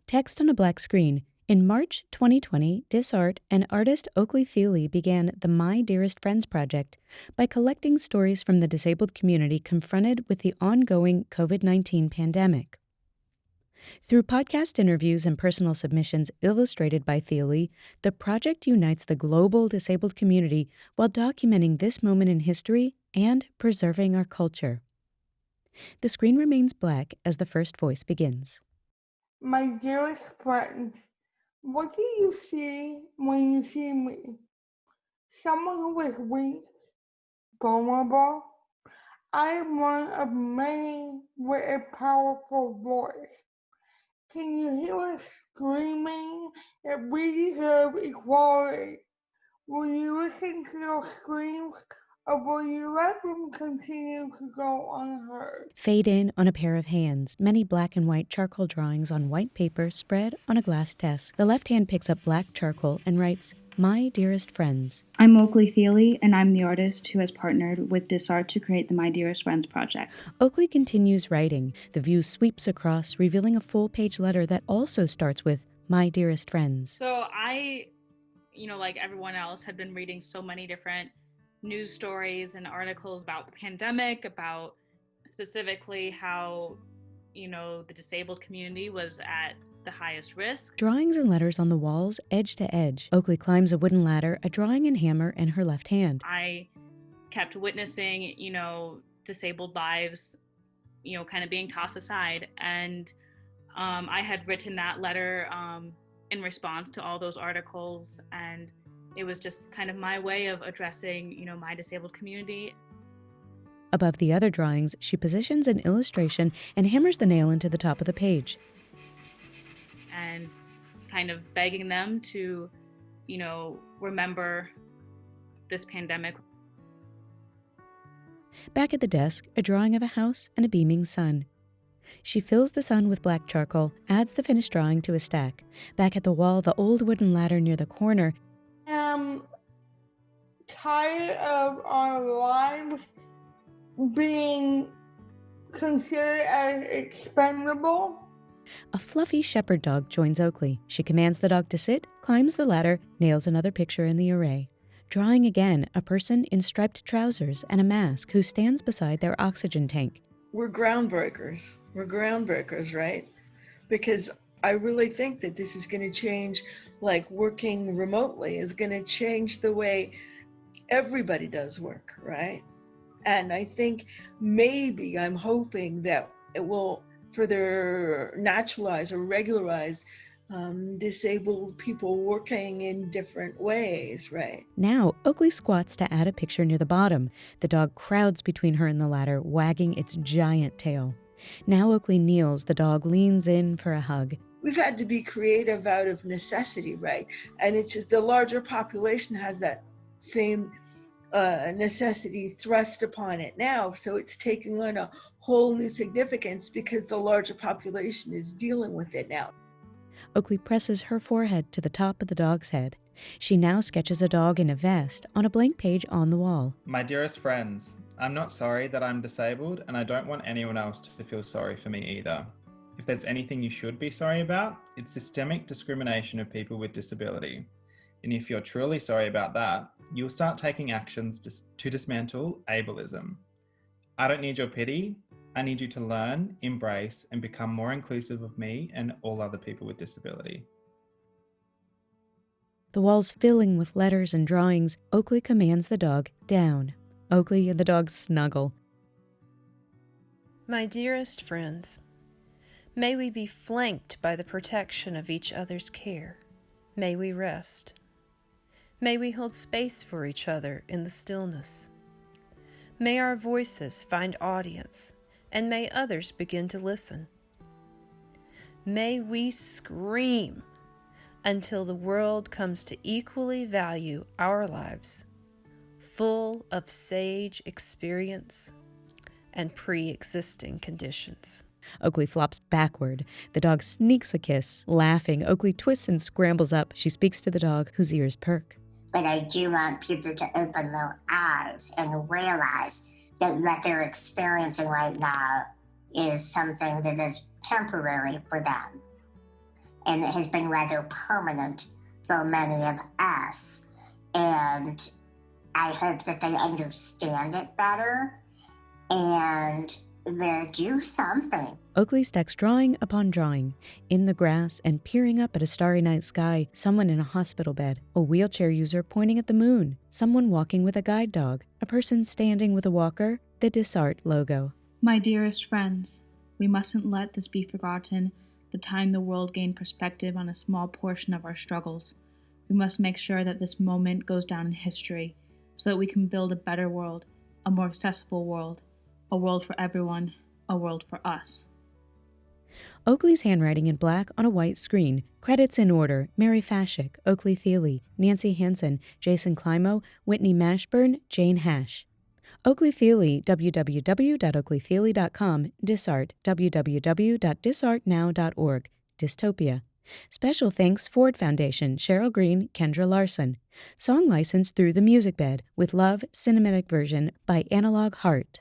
Text on a black screen. In March 2020, DisArt and artist Oaklee Thiele began the My Dearest Friends Project by collecting stories from the disabled community confronted with the ongoing COVID-19 pandemic. Through podcast interviews and personal submissions illustrated by Thiele, the project unites the global disabled community while documenting this moment in history and preserving our culture. The screen remains black as the first voice begins. My dearest friends, what do you see when you see me? Someone who is weak, vulnerable. I am one of many with a powerful voice. Can you hear us screaming that we deserve equality? Will you listen to those screams, or will you let them continue to go unheard? Fade in on a pair of hands, many black and white charcoal drawings on white paper spread on a glass desk. The left hand picks up black charcoal and writes, My Dearest Friends. I'm Oaklee Thiele, and I'm the artist who has partnered with DisArt to create the My Dearest Friends Project. Oaklee continues writing. The view sweeps across, revealing a full-page letter that also starts with, My Dearest Friends. So I, like everyone else, had been reading so many different news stories and articles about the pandemic, about specifically how, the disabled community was at the highest risk. Drawings and letters on the walls, edge to edge. Oaklee climbs a wooden ladder, a drawing and hammer in her left hand. I kept witnessing, disabled lives, kind of being tossed aside. And I had written that letter in response to all those articles. And it was just kind of my way of addressing, my disabled community. Above the other drawings, she positions an illustration and hammers the nail into the top of the page. And kind of begging them to, remember this pandemic. Back at the desk, a drawing of a house and a beaming sun. She fills the sun with black charcoal, adds the finished drawing to a stack. Back at the wall, the old wooden ladder near the corner. I'm tired of our lives being considered as expendable. A fluffy shepherd dog joins Oaklee. She commands the dog to sit, climbs the ladder, nails another picture in the array. Drawing again, a person in striped trousers and a mask who stands beside their oxygen tank. We're groundbreakers. We're groundbreakers, right? Because I really think that this is going to change, like working remotely is going to change the way everybody does work, right? And I think maybe I'm hoping that it will further naturalize or regularize disabled people working in different ways, right? Now, Oaklee squats to add a picture near the bottom. The dog crowds between her and the ladder, wagging its giant tail. Now Oaklee kneels, the dog leans in for a hug. We've had to be creative out of necessity, right? And it's just the larger population has that same necessity thrust upon it now. So it's taking on a whole new significance because the larger population is dealing with it now. Oaklee presses her forehead to the top of the dog's head. She now sketches a dog in a vest on a blank page on the wall. My dearest friends, I'm not sorry that I'm disabled, and I don't want anyone else to feel sorry for me either. If there's anything you should be sorry about, it's systemic discrimination of people with disability. And if you're truly sorry about that, you'll start taking actions to dismantle ableism. I don't need your pity. I need you to learn, embrace, and become more inclusive of me and all other people with disability. The walls filling with letters and drawings, Oaklee commands the dog down. Oaklee and the dog snuggle. My dearest friends, may we be flanked by the protection of each other's care. May we rest. May we hold space for each other in the stillness. May our voices find audience, and may others begin to listen. May we scream until the world comes to equally value our lives, full of sage experience and pre-existing conditions. Oaklee flops backward. The dog sneaks a kiss. Laughing, Oaklee twists and scrambles up. She speaks to the dog, whose ears perk. But I do want people to open their eyes and realize that what they're experiencing right now is something that is temporary for them. and it has been rather permanent for many of us. And I hope that they understand it better and will do something. Oaklee stacks drawing upon drawing, in the grass and peering up at a starry night sky, someone in a hospital bed, a wheelchair user pointing at the moon, someone walking with a guide dog, a person standing with a walker, the DisArt logo. My dearest friends, we mustn't let this be forgotten, the time the world gained perspective on a small portion of our struggles. We must make sure that this moment goes down in history, so that we can build a better world, a more accessible world, a world for everyone, a world for us. Oaklee's handwriting in black on a white screen. Credits in order: Mary Fashik, Oaklee Thiele, Nancy Hansen, Jason Climo, Whitney Mashburn, Jane Hash. Oaklee Thiele, www.oakleethiele.com. DisArt, www.disartnow.org. Dystopia. Special thanks Ford Foundation, Cheryl Green, Kendra Larson. Song licensed through The Music Bed, with Love, cinematic version by Analog Heart.